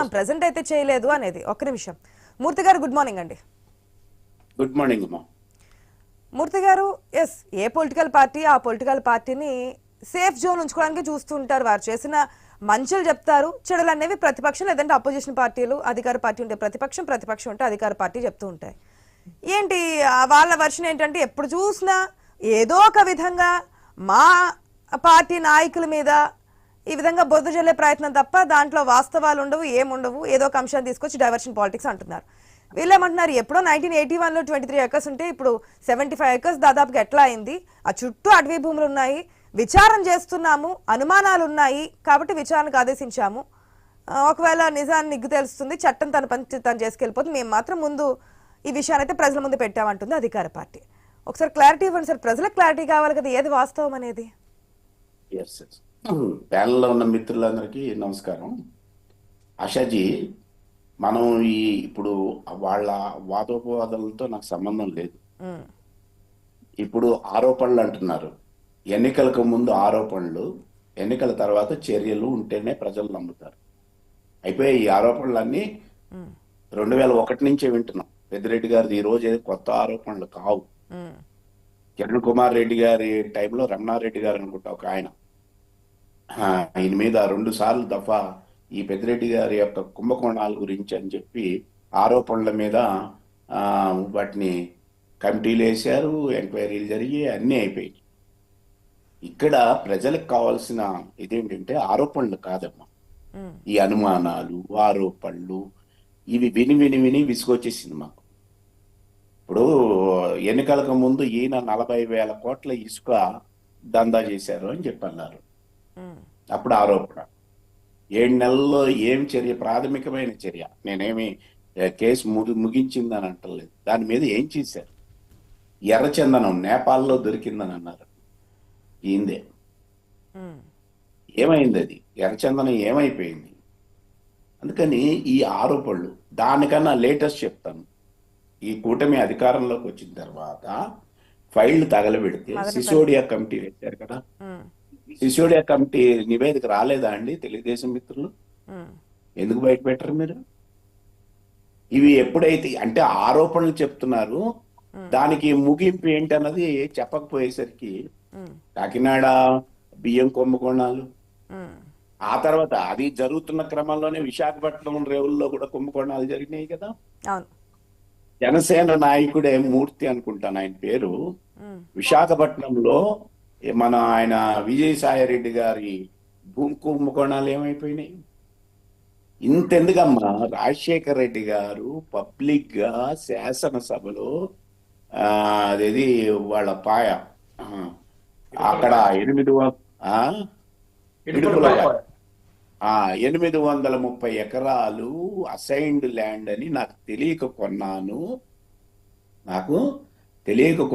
చూస్తున్నాం, ప్రెసెంట్ అయితే చేయలేదు అనేది. ఒక్క నిమిషం. మూర్తి గారు గుడ్ మార్నింగ్ అండి. గుడ్ మార్నింగ్ అమ్మా. మూర్తి గారు, ఎస్, ఏ పొలిటికల్ పార్టీ ఆ పొలిటికల్ పార్టీని సేఫ్ జోన్ ఉంచుకోవడానికి చూస్తుంటారు. వారు చేసిన మంచులు చెప్తారు, చెడులు అనేవి ప్రతిపక్షం లేదంటే అపోజిషన్ పార్టీలు, అధికార పార్టీ ఉంటే ప్రతిపక్షం, ప్రతిపక్షం ఉంటే అధికార పార్టీ చెప్తూ ఉంటాయి. ఏంటి వాళ్ళ వర్షన్ ఏంటంటే ఎప్పుడు చూసినా ఏదో ఒక విధంగా మా పార్టీ నాయకుల మీద ఈ విధంగా బురద జల్లే ప్రయత్నం తప్ప దాంట్లో వాస్తవాలు ఉండవు, ఏముండవు, ఏదో ఒక అంశాన్ని తీసుకొచ్చి డైవర్షన్ పాలిటిక్స్ అంటున్నారు. వీళ్ళేమంటున్నారు, ఎప్పుడో 1981లో 23 ఎకర్స్ ఉంటే ఇప్పుడు 75 ఎకర్స్ దాదాపుగా ఎట్లా అయింది, ఆ చుట్టూ అటవీ భూములు ఉన్నాయి, విచారణ చేస్తున్నాము, అనుమానాలు ఉన్నాయి కాబట్టి విచారణకు ఆదేశించాము, ఒకవేళ నిజాన్ని నిగ్గు తెలుస్తుంది, చట్టం తన పని తను చేసుకెళ్ళిపోతుంది, మేము మాత్రం ముందు ఈ విషయాన్ని అయితే ప్రజల ముందు పెట్టామంటుంది అధికార పార్టీ. ఒకసారి క్లారిటీ ఇవ్వండి సార్, ప్రజలకు క్లారిటీ కావాలి కదా, ఏది వాస్తవం అనేది. ప్యానల్లో ఉన్న మిత్రులందరికీ నమస్కారం. ఆశాజీ, మనం ఇప్పుడు వాళ్ళ వాదోపవాదాలతో నాకు సంబంధం లేదు. ఇప్పుడు ఆరోపణలు అంటున్నారు. ఎన్నికలకు ముందు ఆరోపణలు, ఎన్నికల తర్వాత చర్యలు ఉంటేనే ప్రజలు నమ్ముతారు. అయిపోయి ఈ ఆరోపణలన్నీ 2001 నుంచే వింటున్నాం. పెద్దిరెడ్డి గారిది ఈ రోజు కొత్త ఆరోపణలు కావు. కిరణ్ కుమార్ రెడ్డి గారి టైంలో రమణారెడ్డి గారు అనుకుంటా ఒక ఆయన మీద 2 సార్లు దఫా ఈ పెద్దిరెడ్డి గారి యొక్క కుంభకోణాల గురించి అని చెప్పి ఆరోపణల మీద వాటిని కమిటీలు వేశారు, ఎంక్వైరీలు జరిగి అన్నీ అయిపోయాయి. ఇక్కడ ప్రజలకు కావాల్సిన ఇదేంటంటే ఆరోపణలు కాదమ్మా, ఈ అనుమానాలు, ఆరోపణలు, ఇవి విని విని విని విసుగొచ్చేసింది మాకు. ఇప్పుడు ఎన్నికలకు ముందు ఈయన 40,000 కోట్ల ఇసుక దందా చేశారు అని చెప్పి అన్నారు. అప్పుడు ఆరోపణ. 7 నెలల్లో ఏం చర్య, ప్రాథమికమైన చర్య, నేనేమి కేసు ముగించిందని అంటలేదు, దాని మీద ఏం చేశారు? ఎర్రచందనం నేపాల్లో దొరికిందని అన్నారు. ఈందే ఏమైంది? అది ఎర్రచందనం ఏమైపోయింది? అందుకని ఈ ఆరోపణలు, దానికన్నా లేటెస్ట్ చెప్తాను. ఈ కూటమి అధికారంలోకి వచ్చిన తర్వాత ఫైళ్లు తగలబెడితే సిసోడియా కమిటీ వేశారు కదా, సిసోడియా కమిటీ నివేదిక రాలేదా అండి తెలుగుదేశం మిత్రులు? ఎందుకు బయట పెట్టరు మీరు? ఇవి ఎప్పుడైతే అంటే ఆరోపణలు చెప్తున్నారు, దానికి ముగింపు ఏంటన్నది చెప్పకపోయేసరికి కాకినాడ బియ్యం కుంభకోణాలు, ఆ తర్వాత అది జరుగుతున్న క్రమంలోనే విశాఖపట్నం రేవుల్లో కూడా కుంభకోణాలు జరిగినాయి కదా. జనసేన నాయకుడే మూర్తి అనుకుంటాను ఆయన పేరు, విశాఖపట్నంలో మన ఆయన విజయసాయి రెడ్డి గారి భూమి కుంభకోణాలు ఏమైపోయినాయి? ఇంతెందుకమ్మా, రాజశేఖర్ రెడ్డి గారు పబ్లిక్ గా శాసనసభలో అదేది వాళ్ళ పాయ అక్కడ 830 ఎకరాలు అసైన్డ్ ల్యాండ్ అని నాకు తెలియక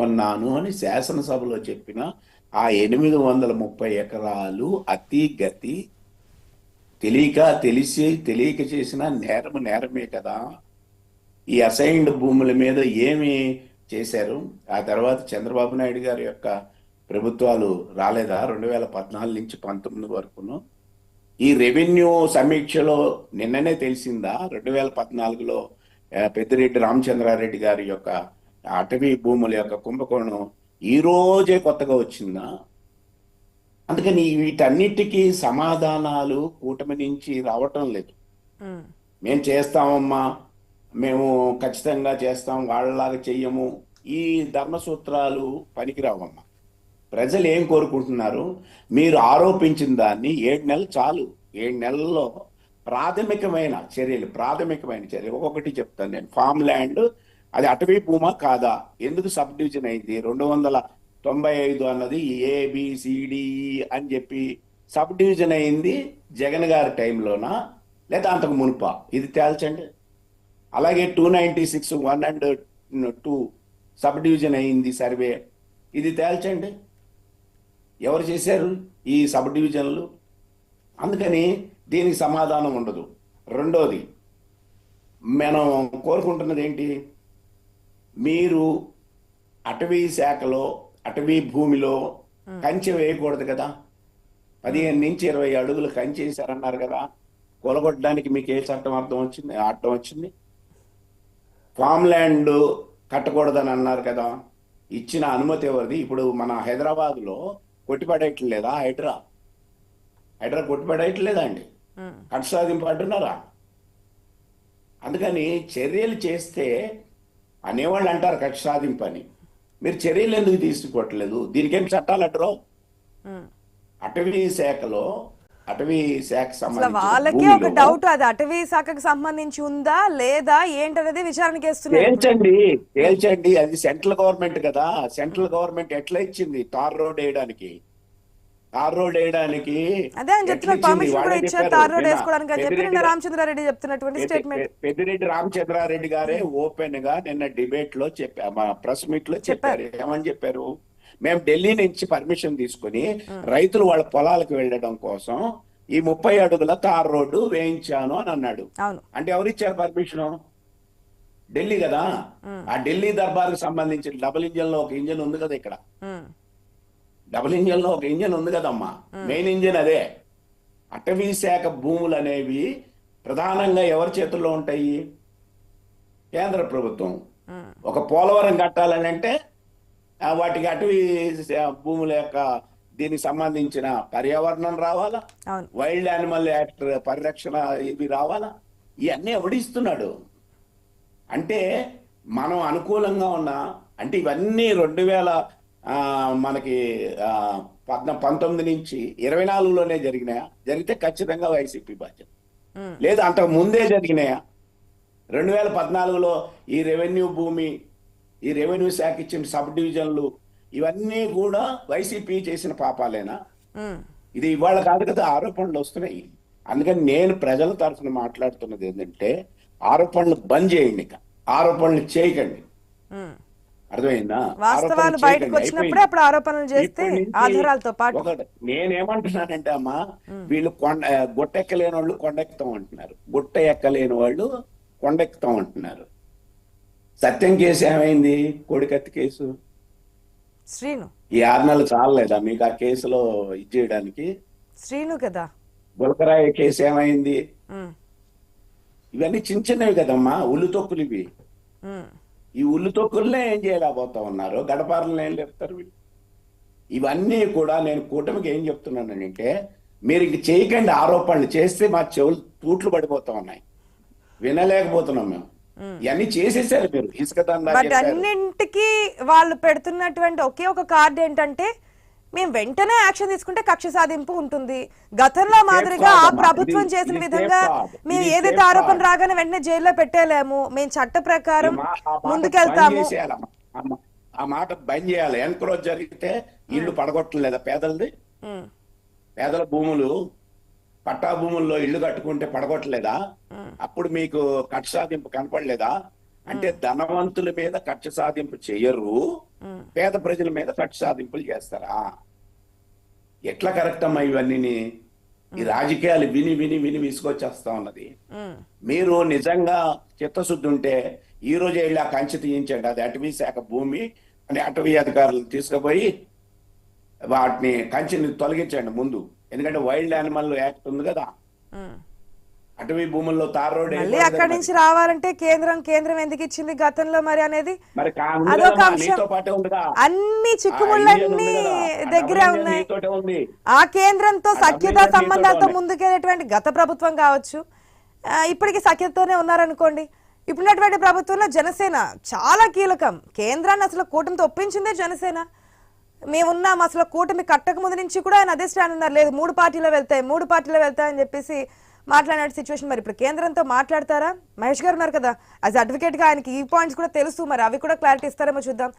కొన్నాను అని శాసనసభలో చెప్పిన ఆ 830 ఎకరాలు అతి గతి తెలియక చేసిన నేరమే కదా. ఈ అసైన్డ్ భూముల మీద ఏమి చేశారు? ఆ తర్వాత చంద్రబాబు నాయుడు గారి యొక్క ప్రభుత్వాలు రాలేదా 2014 నుంచి 19 వరకును? ఈ రెవెన్యూ సమీక్షలో నిన్ననే తెలిసిందా 2014లో పెద్దిరెడ్డి రామచంద్రారెడ్డి గారి యొక్క అటవీ భూముల యొక్క కుంభకోణం ఈ రోజే కొత్తగా వచ్చిందా? అందుకని వీటన్నిటికీ సమాధానాలు కూటమి నుంచి రావటం లేదు. మేము చేస్తామమ్మా, మేము ఖచ్చితంగా చేస్తాం, వాళ్ళలాగా చెయ్యము, ఈ ధర్మసూత్రాలు పనికిరావమ్మా. ప్రజలు ఏం కోరుకుంటున్నారు? మీరు ఆరోపించిన దాన్ని 7 నెలలు చాలు, 7 నెలల్లో ప్రాథమికమైన చర్యలు ఒక్కొక్కటి చెప్తాను నేను. ఫామ్ ల్యాండ్ అది అటవీ భూమా కాదా? ఎందుకు సబ్ డివిజన్ అయింది? 295 అన్నది ABCDE అని చెప్పి సబ్ డివిజన్ అయింది జగన్ గారి టైంలోనా లేదా అంతకు మునుపా? ఇది తేల్చండి. అలాగే 296 1 and 2 సబ్ డివిజన్ అయింది సర్వే, ఇది తేల్చండి. ఎవరు చేశారు ఈ సబ్ డివిజన్లు? అందుకని దీనికి సమాధానం ఉండదు. రెండోది, మనం కోరుకుంటున్నది ఏంటి? మీరు అటవీ శాఖలో అటవీ భూమిలో కంచె వేయకూడదు కదా. 15 నుంచి 20 అడుగులు కంచె వేశారన్నారు కదా. కూలగొట్టడానికి మీకు ఏ చట్టం అర్థం వచ్చింది? ఫామ్ ల్యాండ్ కట్టకూడదని అన్నారు కదా, ఇచ్చిన అనుమతి ఎవరిది? ఇప్పుడు మన హైదరాబాద్ లో కొట్టిపడేయట్లేదా? హైడ్రా కొట్టిపడేయట్లేదా అండి? కట్ట సాధింపు అంటున్నారా? అందుకని చర్యలు చేస్తే అనేవాళ్ళు అంటారు కట్ట సాధింపు అని. మీరు చర్యలు ఎందుకు తీసుకోవట్లేదు? దీనికేం చట్టాలు అంటారు? అటవీ శాఖ అసలు సంబంధించిన వాళ్ళకే ఒక భూమిలో డౌట్, అది అటవీ శాఖకు సంబంధించి ఉందా లేదా ఏంటనేది విచారణకి వేస్తున్నారు ఇప్పుడు. తేల్చండి. అది సెంట్రల్ గవర్నమెంట్ కదా. సెంట్రల్ గవర్నమెంట్ ఎట్లా ఇచ్చింది తార్ రోడ్ వేయడానికి? అదే అని చెప్తున్నారు, పర్మిషన్ కూడా ఇచ్చారు తార్ రోడ్ వేసుకోవడానికి అని చెప్పి నిన్న రామచంద్రారెడ్డి చెప్తున్నటువంటి స్టేట్మెంట్. పెద్దిరెడ్డి రామచంద్రారెడ్డి గారే ఓపెన్ గా నిన్న డిబేట్ లో ప్రెస్ మీట్ లో చెప్పారు. ఏమని చెప్పారు? మేము ఢిల్లీ నుంచి పర్మిషన్ తీసుకుని రైతులు వాళ్ళ పొలాలకు వెళ్ళడం కోసం ఈ 30 అడుగుల తార్ రోడ్డు వేయించాను అని అన్నాడు. అంటే ఎవరిచ్చారు పర్మిషన్? ఢిల్లీ కదా. ఆ ఢిల్లీ దర్బార్కు సంబంధించిన డబుల్ ఇంజన్ లో ఒక ఇంజన్ ఉంది కదా ఇక్కడ. డబుల్ ఇంజన్ లో ఒక ఇంజన్ ఉంది కదమ్మా, మెయిన్ ఇంజన్ అదే. అటవీ శాఖ భూములు అనేవి ప్రధానంగా ఎవరి చేతుల్లో ఉంటాయి? కేంద్ర ప్రభుత్వం. ఒక పోలవరం కట్టాలని అంటే వాటికి అటవీ భూముల యొక్క దీనికి సంబంధించిన పర్యావరణం రావాలా, వైల్డ్ యానిమల్ యాక్ట్ పరిరక్షణ ఇవి రావాలా, ఇవన్నీ ఎవడిస్తున్నాడు? అంటే మనం అనుకూలంగా ఉన్నా అంటే ఇవన్నీ 2000 మనకి 19 నుంచి 24లోనే జరిగితే ఖచ్చితంగా వైసీపీ బాధ్యత. లేదా అంతకు ముందే జరిగినాయా? 2014లో ఈ రెవెన్యూ శాఖ ఇచ్చిన సబ్ డివిజన్లు ఇవన్నీ కూడా వైసీపీ చేసిన పాపాలేనా? ఇది ఇవాళ కాదు కదా ఆరోపణలు వస్తున్నాయి. అందుకని నేను ప్రజల తరఫున మాట్లాడుతున్నది ఏంటంటే ఆరోపణలు బంద్ చేయండి, ఆరోపణలు చేయకండి. అర్థమైందా? వాస్తవాలు బయటకు వచ్చినప్పుడే అప్పుడు ఆరోపణలు చేస్తే ఆధారాలతో పాటు. నేనేమంటున్నానంటే అమ్మా, వీళ్ళు గుట్ట ఎక్కలేని వాళ్ళు కొండెక్కుతాం అంటున్నారు, గుట్ట ఎక్కలేని వాళ్ళు కొండెక్కుతాం అంటున్నారు. సత్యం కేసు ఏమైంది? కోడికత్తి కేసు. శ్రీను ఈ 6 నెలలు చాలలేదా మీకు ఆ కేసులో ఇది చేయడానికి? శ్రీను కదా. గులకరాయి కేసు ఏమైంది? ఇవన్నీ చిన్నవి కదమ్మా, ఉల్లు తొక్కులు ఇవి. ఈ ఉల్లు తొక్కులనే ఏం చేయలేకపోతా ఉన్నారు, గడపారలను ఏం లేపుతారు వీళ్ళు. ఇవన్నీ కూడా నేను కూటమికి ఏం చెప్తున్నానంటే, మీరు ఇంక చేయకండి. ఆరోపణలు చేస్తే మా చెవులు తూట్లు పడిపోతా ఉన్నాయి, వినలేకపోతున్నాం మేము. ఇవన్నీ చేసేసారు మీరు, ఇసుక బట్ అన్నింటికి వాళ్ళు పెడుతున్నటువంటి ఒకే ఒక కార్డు ఏంటంటే, మేము వెంటనే యాక్షన్ తీసుకుంటే కక్ష సాధింపు ఉంటుంది. గతంలో మాదిరిగా ఆ ప్రభుత్వం చేసిన విధంగా మేము ఏదైతే ఆరోపణ రాగానే వెంటనే జైల్లో పెట్టేలేము, మేము చట్ట ప్రకారం ముందుకెళ్తాము. ఆ మాట బంద్ చేయాలి. ఎన్క్రోచ్ జరిగితే ఇల్లు పడగొట్టలేదా పేదలది? పేదల భూములు, పట్టా భూముల్లో ఇల్లు కట్టుకుంటే పడగొట్టలేదా? అప్పుడు మీకు కక్ష సాధింపు కనపడలేదా? అంటే ధనవంతుల మీద కక్ష సాధింపు చేయరు, పేద ప్రజల మీద కక్ష సాధింపులు చేస్తారా? ఎట్లా కరెక్ట్ అమ్మా ఇవన్నీ? ఈ రాజకీయాలు విని విని విని విసుకొచ్చేస్తా ఉన్నది. మీరు నిజంగా చిత్తశుద్ధి ఉంటే ఈ రోజే వెళ్ళి ఆ కంచె తీయించండి. అది అటవీ శాఖ భూమి అని అటవీ అధికారులు తీసుకుపోయి వాటిని కంచెని తొలగించండి ముందు. ఎందుకంటే వైల్డ్ యానిమల్ యాక్ట్ ఉంది కదా, అటవీ భూముల్లో తార్ రోడ్ అక్కడి నుంచి రావాలంటే కేంద్రం ఎందుకు ఇచ్చింది గతంలో మరి అనేది మరి అదొక అంశం. అన్ని చిక్కుముళ్ళన్నీ దగ్గరే ఉన్నాయి. ఆ కేంద్రంతో సఖ్యత సంబంధాలతో ముందుకెళ్ళేటువంటి గత ప్రభుత్వం కావచ్చు, ఇప్పటికీ సఖ్యతతోనే ఉన్నారనుకోండి. ఇప్పుడున్నటువంటి ప్రభుత్వంలో జనసేన చాలా కీలకం. కేంద్రాన్ని అసలు కూటమితో ఒప్పించిందే జనసేన. మేమున్నాం, అసలు కూటమి కట్టక ముందు నుంచి కూడా ఆయన అదే స్టాండ్ ఉన్నారు. లేదు 3 పార్టీలో వెళ్తాయని చెప్పేసి మాట్లాడే సిచ్యువేషన్. మరి ఇప్పుడు కేంద్రంతో మాట్లాడతారా? మహేష్ గారు ఉన్నారు కదా యాజ్ అడ్వకేట్ గా, ఆయనకి ఈ పాయింట్స్ కూడా తెలుసు, మరి అవి కూడా క్లారిటీ ఇస్తారేమో చూద్దాం.